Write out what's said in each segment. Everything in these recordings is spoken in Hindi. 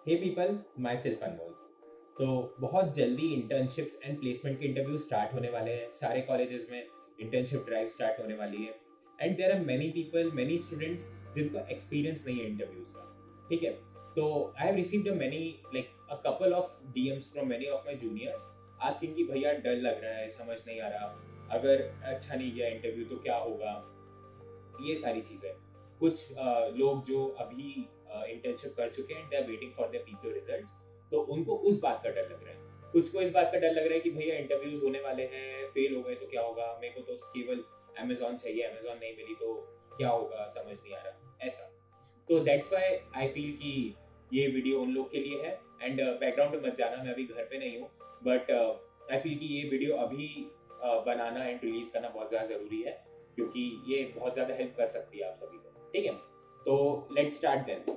हे पीपल, माई सेल्फ अनमोल। तो बहुत जल्दी इंटर्नशिप्स एंड प्लेसमेंट के इंटरव्यू स्टार्ट होने वाले हैं। सारे कॉलेजेस में इंटर्नशिप ड्राइव स्टार्ट होने वाली है and there are many people, many students जिनको एक्सपीरियंस नहीं है इंटरव्यूज का। ठीक है, तो I have received a couple of DMs from many of my juniors asking कि भैया डर लग रहा है, समझ नहीं आ रहा, अगर अच्छा नहीं गया इंटरव्यू तो क्या होगा, ये सारी चीजें। कुछ लोग जो अभी इंटर्नशिप कर चुके हैं, they are waiting for their PPO results, तो उनको उस बात का डर लग रहा है। कुछ को इस बात का डर लग रहा है कि भैया इंटरव्यूज होने वाले हैं, फेल हो गए तो क्या होगा, मेरे को तो केवल अमेजोन चाहिए, अमेजोन नहीं मिली तो क्या होगा, समझ नहीं आ रहा ऐसा। तो दैट्स व्हाई आई फील कि ये वीडियो उन लोग के लिए है। एंड बैकग्राउंड पे मत जाना, मैं अभी घर पे नहीं हूँ, बट आई फील कि ये वीडियो अभी बनाना एंड रिलीज करना बहुत ज़्यादा ज़रूरी है, क्योंकि ये बहुत ज़्यादा हेल्प कर सकती है आप सभी को। ठीक है, तो let's start then.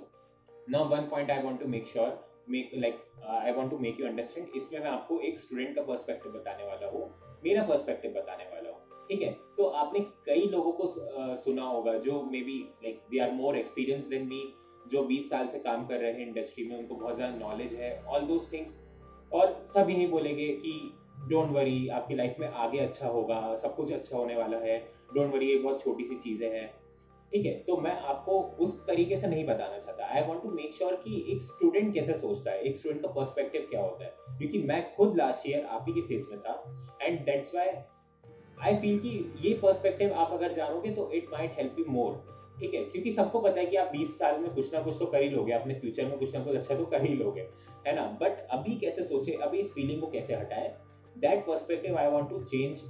Now one point I want to make sure, I want to make you understand. इसमें मैं आपको एक स्टूडेंट का पर्सपेक्टिव बताने वाला हूँ, मेरा पर्सपेक्टिव बताने वाला हूँ। ठीक है, तो आपने कई लोगों को सुना होगा जो maybe like they are more experience than me, जो 20 साल से काम कर रहे हैं इंडस्ट्री में, उनको बहुत ज़्यादा नॉलेज है, ऑल दोज थिंग्स। और सब यही बोलेंगे कि डोंट वरी, आपकी लाइफ में आगे अच्छा होगा, सब कुछ अच्छा होने वाला है, डोंट वरी, ये बहुत छोटी सी चीज़ें हैं। ठीक है, तो मैं आपको उस तरीके से नहीं बताना चाहता। I want to make sure कि एक स्टूडेंट कैसे सोचता है, एक स्टूडेंट का पर्सपेक्टिव क्या होता है, क्योंकि मैं खुद लास्ट ईयर आप ही के फेस में था and that's why I feel कि ये पर्सपेक्टिव आप अगर जानोगे तो it might help you more. ठीक है, क्योंकि सबको पता है कि आप 20 साल में कुछ ना कुछ तो कर ही लोगे, अपने फ्यूचर में कुछ ना कुछ अच्छा तो कर ही लोगे, है ना। बट अभी कैसे सोचे, अभी इस फीलिंग को कैसे हटाए, that perspective I want to change.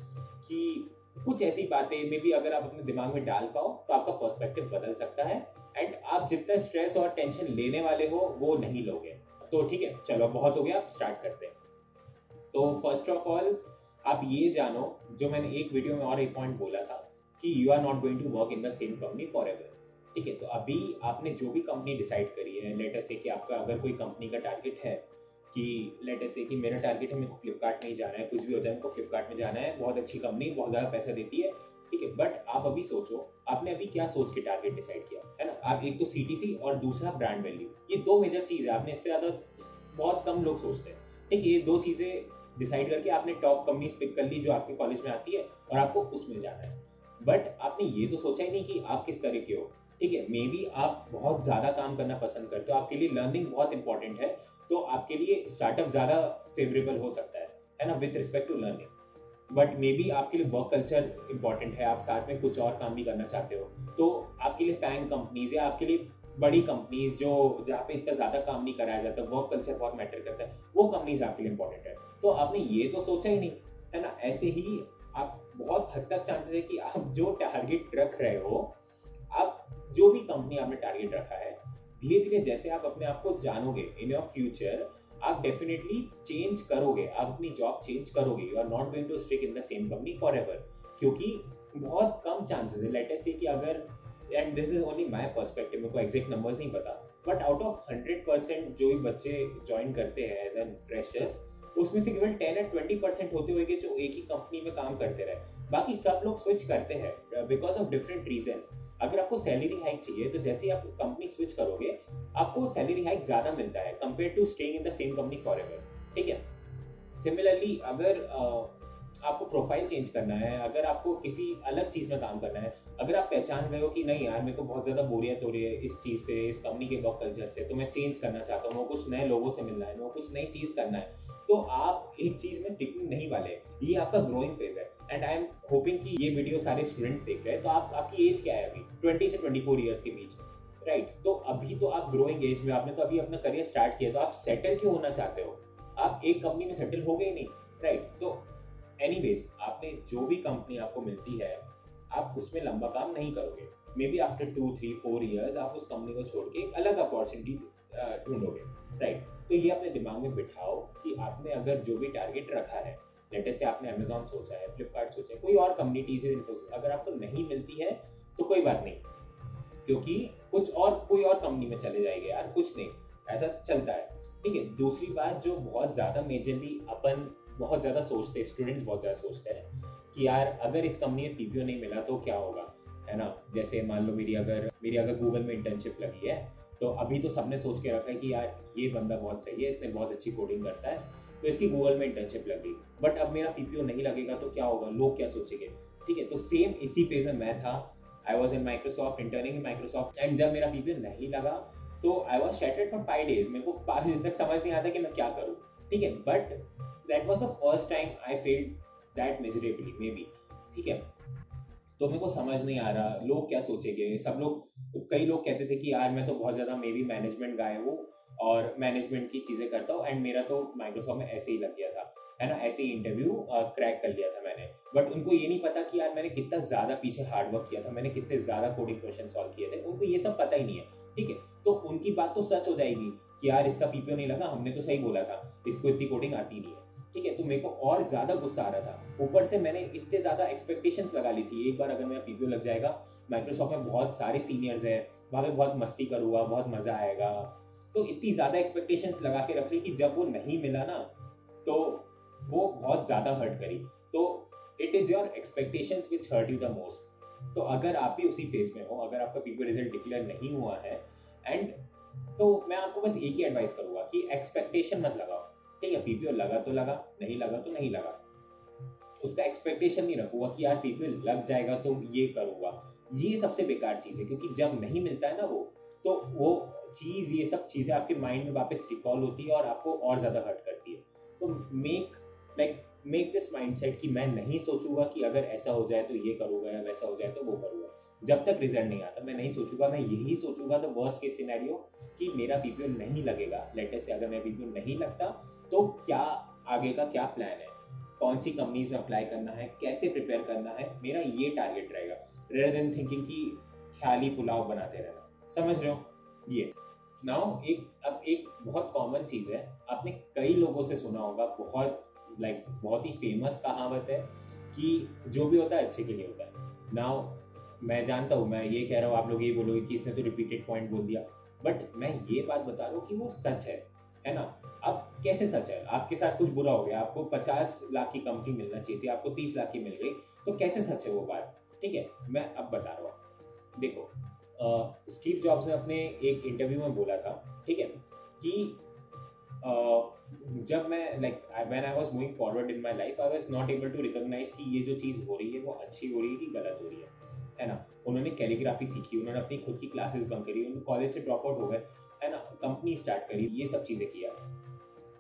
कि कुछ ऐसी बातें मे बी अगर आप अपने दिमाग में डाल पाओ तो आपका पर्सपेक्टिव बदल सकता है एंड आप जितना स्ट्रेस और टेंशन लेने वाले हो वो नहीं लोगे। तो ठीक है, चलो बहुत हो गया, आप स्टार्ट करते हैं। तो फर्स्ट ऑफ ऑल आप ये जानो, जो मैंने एक वीडियो में और एक पॉइंट बोला था कि you are not going to work in the same company forever. ठीक है, तो अभी आपने जो भी कंपनी डिसाइड करी है, लेट अस से कि आपका अगर कोई कंपनी का टारगेट है कि लेट अस से कि मेरा टारगेट है, मेरे को फ्लिपकार्ट में ही जाना है, कुछ भी हो जाए मेरे को फ्लिपकार्ट में जाना है, बहुत अच्छी कंपनी, बहुत ज़्यादा पैसा देती है। ठीक है, बट आप अभी सोचो, आपने अभी क्या सोच के टारगेट डिसाइड किया है ना। आप एक तो सीटीसी और दूसरा ब्रांड वैल्यू, ये दो मेजर चीज़ है, आपने इससे ज़्यादा बहुत कम लोग सोचते हैं। ठीक है, ये दो चीज़ें डिसाइड करके आपने टॉप कंपनीज पिक कर ली जो आपके कॉलेज में आती है और आपको उसमें जाना है। बट आपने ये तो सोचा ही नहीं कि आप किस तरह के हो। ठीक है, मे बी आप बहुत ज़्यादा काम करना पसंद करते हो, आपके लिए लर्निंग बहुत इंपॉर्टेंट है, तो आपके लिए स्टार्टअप ज़्यादा फेवरेबल हो सकता है ना, with respect to learning. But maybe आपके लिए वर्क कल्चर इंपॉर्टेंट है, आप साथ में कुछ और काम भी करना चाहते हो, तो आपके लिए फैंग कंपनीज या आपके लिए बड़ी कंपनीज जो जहाँ पे इतना ज़्यादा काम नहीं कराया जाता, वर्क कल्चर बहुत मैटर करता है, वो कंपनीज आपके लिए इंपॉर्टेंट है। तो आपने ये तो सोचा ही नहीं, है ना। ऐसे ही आप बहुत हद तक चांसेस है कि आप जो टारगेट रख रहे हो, आप जो भी कंपनी आपने टारगेट रखा है, धीरे धीरे जैसे आप अपने आप को जानोगे इन योर फ्यूचर, आप डेफिनेटली चेंज करोगे, आप अपनी जॉब चेंज करोगे। You are not going to stick in the same company forever, क्योंकि बहुत कम चांसेस है, लेट अस से कि अगर, and this is only my perspective, मेरे को एग्जैक्ट नंबर्स नहीं पता, बट आउट ऑफ 100% जो भी बच्चे ज्वाइन करते हैं एज एन फ्रेशर्स, उसमें से केवल 10 या 20% होते होंगे जो एक ही कंपनी में काम करते रहे, बाकी सब लोग स्विच करते हैं बिकॉज ऑफ डिफरेंट रीजंस। अगर आपको सैलरी हाइक चाहिए तो जैसे ही आप कंपनी स्विच करोगे, आपको सैलरी हाइक ज्यादा मिलता है compare to staying in the same company forever. ठीक है, सिमिलरली अगर आपको प्रोफाइल चेंज करना है, अगर आपको किसी अलग चीज़ में काम करना है, अगर आप पहचान गए हो कि नहीं यार मेरे को बहुत ज़्यादा बोरियत हो रही है इस चीज़ से, इस कंपनी के वर्क कल्चर से, तो मैं चेंज करना चाहता हूँ, मेरे को कुछ नए लोगों से मिलना है, मेरे को कुछ नई चीज़ करना है, तो आप एक चीज़ में टिकने नहीं वाले। ये आपका ग्रोइंग फेज है एंड आई एम होपिंग कि ये वीडियो सारे स्टूडेंट्स देख रहे हैं। तो आपकी एज क्या है अभी? 20 से 24 ईयर्स के बीच, राइट। तो अभी तो आप ग्रोइंग एज में, आपने तो अभी अपना करियर स्टार्ट किया, तो आप सेटल क्यों होना चाहते हो? आप एक कंपनी में सेटल हो गए नहीं, राइट। तो एनीवेज, आपने जो भी कंपनी आपको मिलती है, आप उसमें लंबा काम नहीं करोगे। मे बी आफ्टर 2, 3, 4 ईयर्स आप उस कंपनी को छोड़ के एक अलग अपॉर्चुनिटी ढूंढोगे, राइट। तो ये अपने दिमाग में बिठाओ कि आपने अगर जो भी टारगेट रखा है, लेटे से आपने अमेजॉन सोचा है, फ्लिपकार्ट सोचा है, कोई और कंपनी, टीसीएस, इन्फोसिस, अगर आपको नहीं मिलती है तो कोई बात नहीं, क्योंकि कोई और कंपनी में चले जाएंगे यार, कुछ नहीं, ऐसा चलता है। ठीक है, दूसरी बात जो बहुत ज़्यादा मेजरली अपन बहुत ज़्यादा सोचते हैं, स्टूडेंट्स बहुत ज़्यादा सोचते हैं कि यार अगर इस कंपनी में पीपीओ नहीं मिला तो क्या होगा, है ना। जैसे मान लो मेरी अगर गूगल में इंटर्नशिप लगी है तो अभी तो सबने सोच के रखा है कि यार ये बंदा बहुत सही है, इसने बहुत अच्छी कोडिंग करता है, तो इसकी गूगल में इंटर्नशिप लग गई। बट अब मेरा पीपीओ नहीं लगेगा तो क्या होगा, लोग क्या सोचेंगे, ठीक है। तो सेम इसी फेज में मैं था। I was in Microsoft, interning in Microsoft, and जब मेरा पीपीओ नहीं लगा तो I was shattered for 5 days। मेरे को 5 दिन तक समझ नहीं आता कि मैं क्या करूँ, ठीक है। But that was the first time I failed that miserably may be, ठीक है। तो मेरे को समझ नहीं आ रहा लोग क्या सोचेंगे। सब लोग, कई लोग कहते थे कि यार मैं तो बहुत ज़्यादा मे बी मैनेजमेंट गाय हूँ और मैनेजमेंट की चीज़ें करता हूँ, एंड मेरा तो माइक्रोसॉफ्ट में ऐसे ही लग गया था, है ना, ऐसे ही इंटरव्यू क्रैक कर लिया था मैंने। बट उनको ये नहीं पता कि यार मैंने कितना ज़्यादा पीछे हार्डवर्क किया था, मैंने कितने ज़्यादा कोडिंग क्वेश्चन सॉल्व किए थे, उनको ये सब पता ही नहीं है, ठीक है। तो उनकी बात तो सच हो जाएगी कि यार इसका पीपीओ नहीं लगा, हमने तो सही बोला था, इसको इतनी कोडिंग आती नहीं है, ठीक है। तो मेरे को और ज्यादा गुस्सा आ रहा था। ऊपर से मैंने इतने ज्यादा एक्सपेक्टेशंस लगा ली थी, एक बार अगर मेरा पीपीओ लग जाएगा, माइक्रोसॉफ्ट में बहुत सारे सीनियर्स हैं, वहां पे बहुत मस्ती करूंगा, बहुत मजा आएगा। तो इतनी ज्यादा एक्सपेक्टेशंस लगा के रख ली कि जब वो नहीं मिला ना तो वो बहुत ज्यादा हर्ट करी। तो it is your expectations which hurt you the most. तो अगर आप भी उसी फेज में हो, अगर आपका पीपीओ रिजल्ट डिक्लेयर नहीं हुआ है, एंड तो मैं आपको बस एक ही एडवाइस करूंगा कि एक्सपेक्टेशन मत लगाओ, ठीक है। पीपीओ लगा तो लगा, नहीं लगा तो नहीं लगा, उसका एक्सपेक्टेशन नहीं रखूंगा कि यार पीपीओ लग जाएगा तो ये करूंगा। ये सबसे बेकार चीज है, क्योंकि जब नहीं मिलता है ना वो चीज, ये सब चीजें आपके माइंड में वापस रिकॉल होती है और आपको और ज्यादा हर्ट करती है। तो मेक दिस माइंडसेट कि मैं नहीं सोचूंगा कि अगर ऐसा हो जाए तो ये करूंगा या वैसा हो जाए तो वो करूंगा। जब तक रिजल्ट नहीं आता मैं नहीं सोचूंगा, मैं यही सोचूंगा द वर्स्ट केस सिनेरियो कि मेरा पीपीओ नहीं लगेगा। लेटर से अगर मेरा पीपीओ नहीं लगता तो क्या आगे का क्या प्लान है, कौन सी कंपनीज में अप्लाई करना है, कैसे प्रिपेयर करना है, मेरा ये टारगेट रहेगा, रेदर देन थिंकिंग कि ख्याली पुलाव बनाते रहना। समझ रहे हो ये। नाउ अब एक बहुत कॉमन चीज है, आपने कई लोगों से सुना होगा, बहुत ही फेमस कहावत है कि जो भी होता है अच्छे के लिए होता है। नाउ मैं जानता हूँ, मैं ये कह रहा हूँ, आप लोग ये बोलोगे कि इसने तो रिपीटेड पॉइंट बोल दिया, बट मैं ये बात बता रहा हूँ कि वो सच है ना। अब कैसे सच है, आपके साथ कुछ बुरा हो गया, आपको 50 लाख की कंपनी मिलना चाहिए थी, आपको 30 लाख की मिल गई, तो कैसे सच है वो बात, ठीक है। मैं अब बता रहा हूँ, देखो स्टीव जॉब्स ने अपने एक इंटरव्यू में बोला था, ठीक है, कि जब मैं when I was moving forward in my life, I was not able to recognise कि ये जो चीज़ हो रही है वो अच्छी हो रही है कि गलत हो रही है ना। उन्होंने कैलीग्राफी सीखी, उन्होंने अपनी खुद की क्लासेस बंक करी, उन्होंने कॉलेज से ड्रॉप आउट हो गए, है ना, कंपनी स्टार्ट करी, ये सब चीज़ें किया।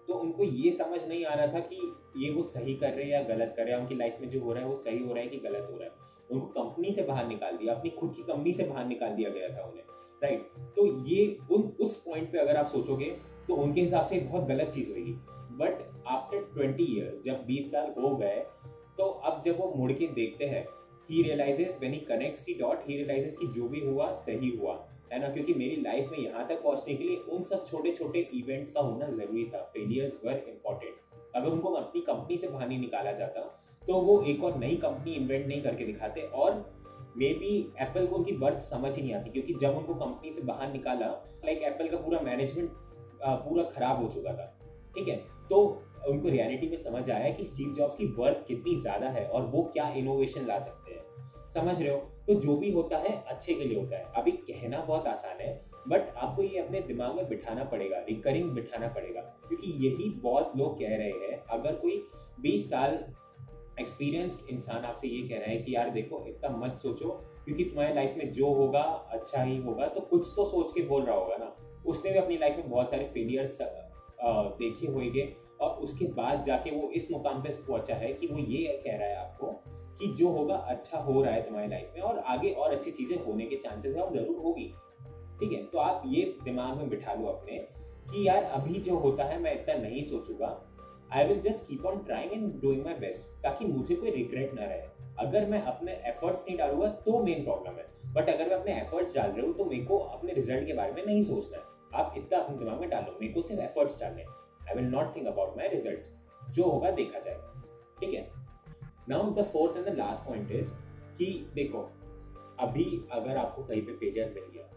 तो उनको ये समझ नहीं आ रहा था कि ये वो सही कर रहे हैं या गलत कर रहे हैं, उनकी लाइफ में जो हो रहा है वो सही हो रहा है कि गलत हो रहा है। उनको कंपनी से बाहर निकाल दिया, अपनी खुद की कंपनी से बाहर निकाल दिया गया था उन्हें, राइट। तो ये उस पॉइंट पे अगर आप सोचोगे तो उनके हिसाब से बहुत गलत चीज़ होगी। बट आफ्टर 20 ईयर्स, जब 20 साल हो गए, तो अब जब वो मुड़ के देखते हैं, he realizes when he connects the dot, he realizes कि जो भी हुआ सही हुआ, है ना। क्योंकि मेरी लाइफ में यहाँ तक पहुँचने के लिए उन सब छोटे छोटे इवेंट्स का होना जरूरी था। फेलियर्स वर इम्पोर्टेंट। अगर उनको अपनी कंपनी से बाहर नहीं निकाला जाता तो वो एक और नई कंपनी इन्वेंट नहीं करके दिखाते, और मे बी एप्पल को उनकी बर्थ समझ ही नहीं आती, क्योंकि जब उनको कंपनी से बाहर निकाला, एप्पल का पूरा मैनेजमेंट पूरा खराब हो चुका था, ठीक है। तो उनको रियलिटी में समझ आया कि स्टीव जॉब्स की वर्थ कितनी ज्यादा है और वो क्या इनोवेशन ला सकते हैं। समझ रहे हो। तो जो भी होता है अच्छे के लिए होता है। अभी कहना बहुत आसान है, बट आपको ये अपने दिमाग में बिठाना पड़ेगा, रिकरिंग बिठाना पड़ेगा, क्योंकि यही बहुत लोग कह रहे हैं। अगर कोई 20 साल एक्सपीरियंस्ड इंसान आपसे ये कह रहा है कि यार देखो इतना मत सोचो, क्योंकि तुम्हारी लाइफ में जो होगा अच्छा ही होगा, तो कुछ तो सोच के बोल रहा होगा ना। उसने भी अपनी लाइफ में बहुत सारे फेलियर्स देखे होंगे, और उसके बाद जाके वो इस मुकाम पे पहुंचा है कि वो ये कह रहा है आपको कि जो होगा अच्छा हो रहा है तुम्हारी लाइफ में, और आगे और अच्छी चीजें होने के चांसेस है और जरूर होगी, ठीक है। तो आप ये दिमाग में बिठा लो अपने कि यार अभी जो होता है मैं इतना नहीं सोचूंगा, I will just keep on trying and doing my best, ताकि मुझे कोई रिग्रेट ना रहे। अगर मैं अपने एफर्ट्स नहीं डालूंगा तो मेन प्रॉब्लम है, बट अगर मैं अपने एफर्ट्स डाल रहा हूँ तो मेरे को अपने रिजल्ट के बारे में नहीं सोचना है। आप इतना अपने दिमाग में डालो, मेरे को सिर्फ एफर्ट्स डालने, I will not think about my results, जो होगा देखा जाएगा, ठीक है। Now the fourth and the last point is कि देखो, अभी अगर आपको कहीं पे फेलियर मिल गया,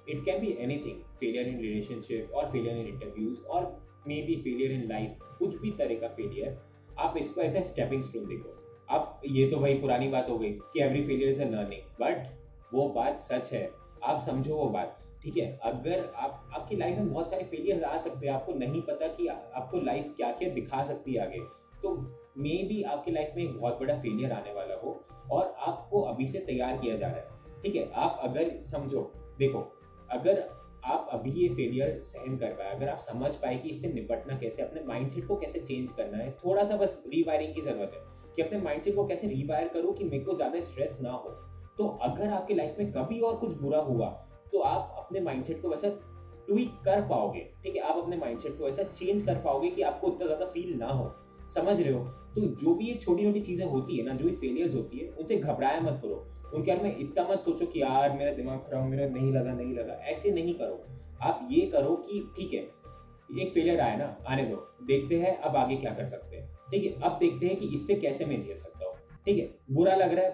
it can be anything, failure in relationship और फेलियर इन इंटरव्यूज और may be failure in life, कुछ भी तरह का फेलियर, आप इसको ऐसे स्टेपिंग स्टोन देखो। अब ये तो भाई पुरानी बात हो गई कि every failure is a learning, but वो बात सच है, आप समझो वो बात, ठीक है, अगर आपकी लाइफ में बहुत सारे फेलियर्स आ सकते हैं, आपको नहीं पता कि आपको लाइफ क्या क्या दिखा सकती है आगे, तो मे बी आपकी लाइफ में एक बहुत बड़ा फेलियर आने वाला हो और आपको अभी से तैयार किया जा रहा है। ठीक है, आप अगर समझो, देखो, अगर आप अभी ये फेलियर सहन कर पाए, अगर आप समझ पाए कि इससे निपटना कैसे, अपने माइंडसेट को कैसे चेंज करना है, थोड़ा सा बस रीवायरिंग की जरूरत है कि अपने माइंडसेट को कैसे रीवायर करो कि मेरे को ज्यादा स्ट्रेस ना हो। तो अगर आपकी लाइफ में कभी और कुछ बुरा हुआ तो आप अपने माइंडसेट को वैसा ट्वीक कर पाओगे। ठीक है, आप अपने माइंडसेट को ऐसा चेंज कर पाओगे कि आपको इतना ज्यादा फील ना हो। समझ रहे हो? तो जो भी ये छोटी छोटी चीजें होती है ना, जो भी फेलियर्स होती है, उनसे घबराया मत करो, उनके बारे में इतना मत सोचो कि यार मेरा दिमाग खराब, मेरा नहीं लगा, ऐसे नहीं करो। आप ये करो कि ठीक है, एक फेलियर आया ना, आने दो, देखते हैं अब आगे क्या कर सकते हैं। ठीक है, अब देखते हैं कि इससे कैसे मैं झेल सकता हूँ। ठीक है, बुरा लग रहा है,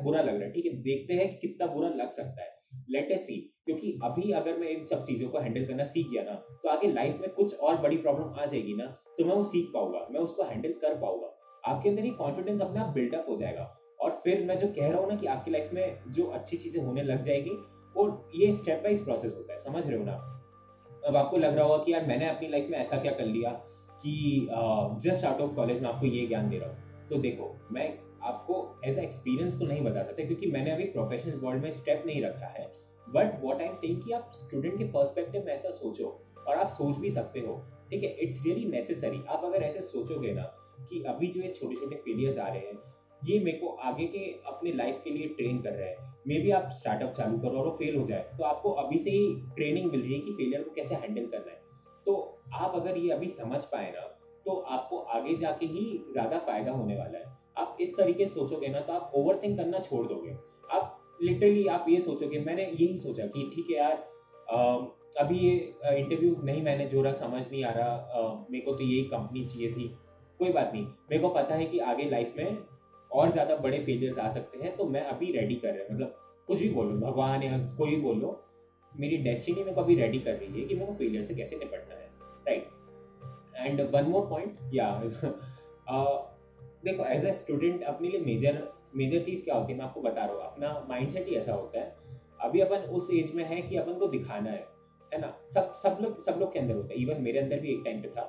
ठीक है, देखते हैं कि कितना बुरा लग सकता है, लेट अस सी। क्योंकि अभी अगर मैं इन सब चीजों को हैंडल करना सीख गया ना, तो आगे लाइफ में कुछ और बड़ी प्रॉब्लम आ जाएगी ना, तो मैं वो सीख पाऊंगा, मैं उसको हैंडल कर पाऊंगा। आपके अंदर ये कॉन्फिडेंस अपने आप बिल्डअप हो जाएगा। और फिर मैं जो कह रहा हूँ ना कि आपकी लाइफ में जो अच्छी चीजें होने लग जाएगी, और ये स्टेप बाइज प्रोसेस होता है, समझ रहे हो ना? अब आपको लग रहा होगा कि यार मैंने अपनी लाइफ में ऐसा क्या कर लिया कि जस्ट आउट ऑफ कॉलेज में आपको ये ज्ञान दे रहा हूँ। तो देखो, मैं आपको एज ए एक्सपीरियंस तो नहीं बता सकता क्योंकि मैंने अभी प्रोफेशनल वर्ल्ड में स्टेप नहीं रखा है, but what I am saying कि आप स्टूडेंट के पर्सपेक्टिव में ऐसा सोचो, और आप सोच भी सकते हो। ठीक है, इट्स रियली नेसेसरी। आप अगर ऐसे सोचोगे ना कि अभी जो ये छोटे छोटे फेलियर्स आ रहे हैं, ये मेरे को आगे के अपने लाइफ के लिए ट्रेन कर रहा है। मे बी आप स्टार्टअप चालू करो और वो फेल हो जाए, तो आपको अभी से ही ट्रेनिंग मिल रही है कि फेलियर को कैसे हैंडल करना है। तो आप अगर ये अभी समझ पाए ना, तो आपको आगे जाके ही ज्यादा फायदा होने वाला है। आप इस तरीके से सोचोगे ना, तो आप ओवर थिंक करना छोड़ दोगे। आप लिटरली आप ये सोचोगे, मैंने यही सोचा कि ठीक है यार, अभी ये इंटरव्यू नहीं मैनेज हो रहा, समझ नहीं आ रहा, मेरे को तो यही कंपनी चाहिए थी, कोई बात नहीं, मेरे को पता है कि आगे लाइफ में और ज्यादा बड़े फेलियर्स आ सकते हैं, तो मैं अभी रेडी कर रहा हूँ। मतलब कुछ भी बोलो, भगवान या कोई भी बोलो, मेरी डेस्टिनी में कभी रेडी कर रही है कि मेरे को फेलियर से कैसे निपटना है, right? And one more point, या देखो, एज ए स्टूडेंट अपने लिए मेजर चीज क्या होती है, मैं आपको बता रहा हूँ, अपना माइंडसेट ही ऐसा होता है। अभी अपन उस एज में है कि अपन को दिखाना है ना? सब लोग के अंदर होता है, इवन मेरे अंदर भी एक टाइम पे था,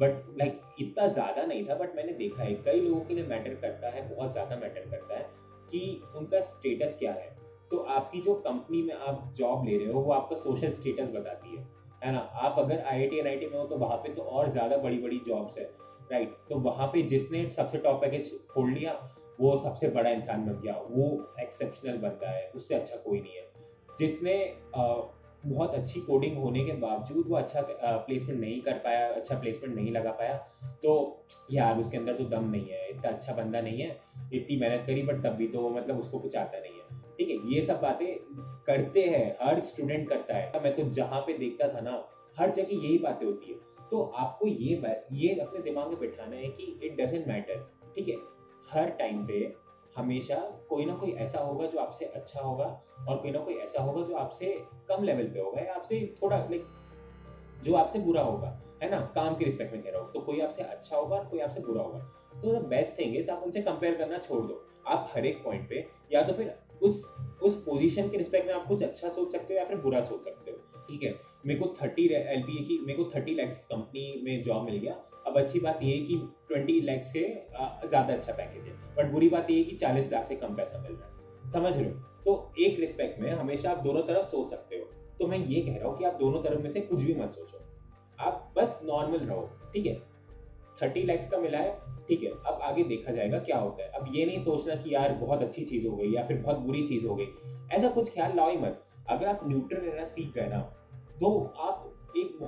बट लाइक इतना ज्यादा नहीं था। बट मैंने देखा है कई लोगों के लिए मैटर करता है, बहुत ज्यादा मैटर करता है कि उनका स्टेटस क्या है। तो आपकी जो कंपनी में आप जॉब ले रहे हो, वो आपका सोशल स्टेटस बताती है ना? आप अगर IIT NIT में हो तो वहां पे तो और ज्यादा बड़ी बड़ी जॉब्स है, राइट? तो वहां पे जिसने सबसे टॉप पैकेज खोल लिया, वो सबसे बड़ा इंसान बन गया, वो एक्सेप्शनल बनता है, उससे अच्छा कोई नहीं है। जिसने बहुत अच्छी कोडिंग होने के बावजूद वो अच्छा प्लेसमेंट नहीं कर पाया, अच्छा प्लेसमेंट नहीं लगा पाया, तो यार उसके अंदर तो दम नहीं है, इतना अच्छा बंदा नहीं है, इतनी मेहनत करी बट तब भी तो मतलब उसको कुछ आता नहीं है। ठीक है, ये सब बातें करते हैं, हर स्टूडेंट करता है। मैं तो जहाँ पे देखता था ना, हर जगह यही बातें होती है। तो आपको ये अपने दिमाग में बिठाना है कि इट डजेंट मैटर। ठीक है, हर टाइम पे हमेशा कोई ना कोई ऐसा होगा जो आपसे अच्छा होगा, और कोई ना कोई ऐसा होगा जो आपसे कम लेवल पे होगा, या आपसे थोड़ा लाइक जो आपसे बुरा होगा, है ना? काम के रिस्पेक्ट में कह रहा हूँ, तो कोई आपसे अच्छा होगा और कोई आपसे बुरा होगा। तो द बेस्ट थिंग इज आप उनसे कंपेयर करना छोड़ दो। आप हर एक पॉइंट पे या तो फिर उस पोजीशन के रिस्पेक्ट में आप कुछ अच्छा सोच सकते हो या फिर बुरा सोच सकते हो। ठीक है, मेरे को 30 LPA की, मेरे को 30 lakhs कंपनी में जॉब मिल गया। अब अच्छी बात ये है कि 20 lakhs से ज्यादा अच्छा पैकेज है, बट बुरी बात ये है कि 40 लाख से कम पैसा मिल रहा है। समझ रहे हो? तो एक रिस्पेक्ट में हमेशा आप दोनों तरफ सोच सकते हो। तो मैं ये कह रहा हूँ कि आप दोनों तरफ में से कुछ भी मत सोचो, आप बस नॉर्मल रहो। ठीक है, 30 lakhs का मिला है, ठीक है, अब आगे देखा जाएगा क्या होता है। अब ये नहीं सोचना कि यार बहुत अच्छी चीज हो गई या फिर बहुत बुरी चीज हो गई, ऐसा कुछ ख्याल लाओ ही मत। अगर आप न्यूट्रल रहना सीख गए ना, तो आप एक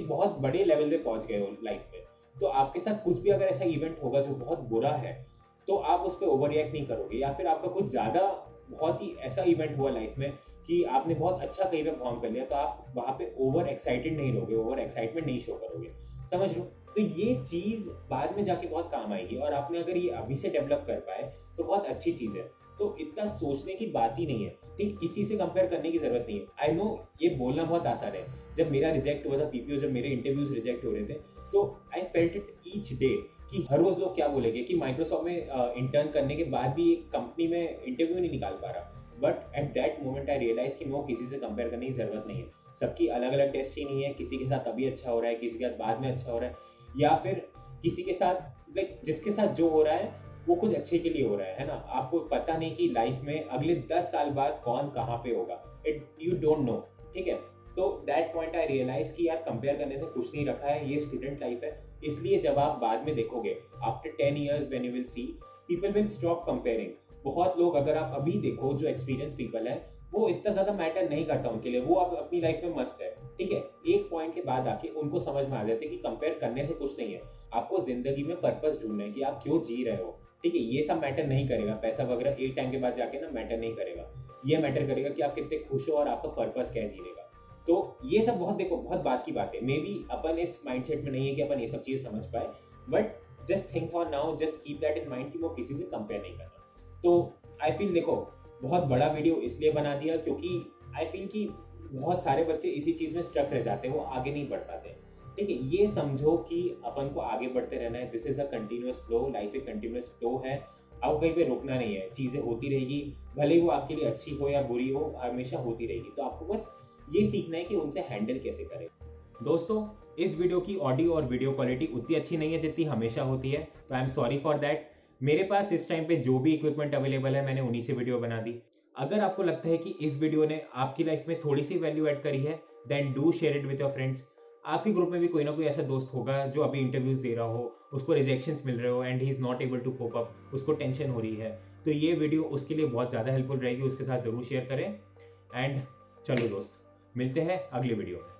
बहुत बड़े लेवल पे पहुंच गए हो लाइफ में। तो आपके साथ कुछ भी अगर ऐसा इवेंट होगा जो बहुत बुरा है, तो आप उस पर ओवर रिएक्ट नहीं करोगे। या फिर आपका कुछ ज्यादा बहुत ही ऐसा इवेंट हुआ लाइफ में कि आपने बहुत अच्छा कहीं पे परफॉर्म कर लिया, तो आप वहां पे ओवर एक्साइटेड नहीं रहोगे, ओवर एक्साइटमेंट नहीं शो करोगे। समझ लो? तो ये चीज बाद में जाके बहुत काम आएगी, और आपने अगर ये अभी से डेवलप कर पाए तो बहुत अच्छी चीज है। तो इतना सोचने की बात ही नहीं है। ठीक, किसी से कंपेयर करने की जरूरत नहीं है। आई नो ये बोलना बहुत आसान है। जब मेरा रिजेक्ट हुआ था PPO, जब मेरे इंटरव्यूज रिजेक्ट हो रहे थे, तो I felt it each day कि हर रोज लोग क्या बोलेंगे कि माइक्रोसॉफ्ट में इंटर्न करने के बाद भी एक कंपनी में इंटरव्यू नहीं निकाल पा रहा। But at that moment I realise कि मेरे को किसी से कंपेयर करने की जरूरत नहीं है। सबकी अलग अलग डेस्टिनी है, किसी के साथ अभी अच्छा हो रहा है, किसी के साथ बाद में अच्छा हो रहा है, या फिर किसी के साथ लाइक जिसके साथ जो हो रहा है वो कुछ अच्छे के लिए हो रहा है ना। आपको पता नहीं कि लाइफ में अगले 10 साल बाद कौन कहाँ पे होगा, इट यू डोंट नो, ठीक है। तो दैट पॉइंट आई रियलाइज कि यार कंपेयर करने से कुछ नहीं रखा है, ये स्टूडेंट लाइफ है। इसलिए जब आप बाद में देखोगे after 10 years when you will see people will stop comparing. बहुत लोग, अगर आप अभी देखो जो एक्सपीरियंस पीपल है, वो इतना ज्यादा मैटर नहीं करता उनके लिए, वो अब अपनी लाइफ में मस्त है, ठीक है। एक पॉइंट के बाद आके उनको समझ में आ जाते कि कंपेयर करने से कुछ नहीं है, आपको जिंदगी में पर्पस ढूंढना है कि आप क्यों जी रहे हो, ठीक है। ये सब मैटर नहीं करेगा, पैसा वगैरह एक टाइम के बाद जाके ना मैटर नहीं करेगा। ये मैटर करेगा कि आप कितने खुश हो और आपका पर्पस क्या है जीने का। तो ये सब बहुत, देखो बहुत बात की बात है, मे बी अपन इस माइंडसेट में नहीं है कि अपन ये सब चीजें समझ पाए, but just think for now, just keep that in mind कि वो किसी से कंपेयर नहीं करना। तो आई फील, देखो बहुत बड़ा वीडियो इसलिए बना दिया क्योंकि आई फील कि बहुत सारे बच्चे इसी चीज में स्ट्रक रह जाते हैं, वो आगे नहीं बढ़ पाते, ठीक है। ये समझो कि अपन को आगे बढ़ते रहना है, this is a continuous flow, life एक कंटिन्यूअस फ्लो है, अब कहीं पे रुकना नहीं है, चीजें होती रहेगी, भले वो आपके लिए अच्छी हो या बुरी हो, हमेशा होती रहेगी। तो आपको बस ये सीखना है कि उनसे हैंडल कैसे करें। दोस्तों, इस वीडियो की ऑडियो और वीडियो क्वालिटी उतनी अच्छी नहीं है जितनी हमेशा होती है, तो I am sorry for that. मेरे पास इस टाइम पे जो भी इक्विपमेंट अवेलेबल है मैंने उन्हीं से वीडियो बना दी। अगर आपको लगता है कि इस वीडियो ने आपकी लाइफ में थोड़ी सी वैल्यू ऐड करी है, then do share it with your friends. आपके ग्रुप में भी कोई ना कोई ऐसा दोस्त होगा जो अभी इंटरव्यूज दे रहा हो, उसको रिजेक्शंस मिल रहे हो and he is not able to cope up, उसको टेंशन हो रही है, तो ये वीडियो उसके लिए बहुत ज़्यादा हेल्पफुल रहेगी, उसके साथ ज़रूर शेयर करें। एंड चलो दोस्त, मिलते हैं अगले वीडियो में।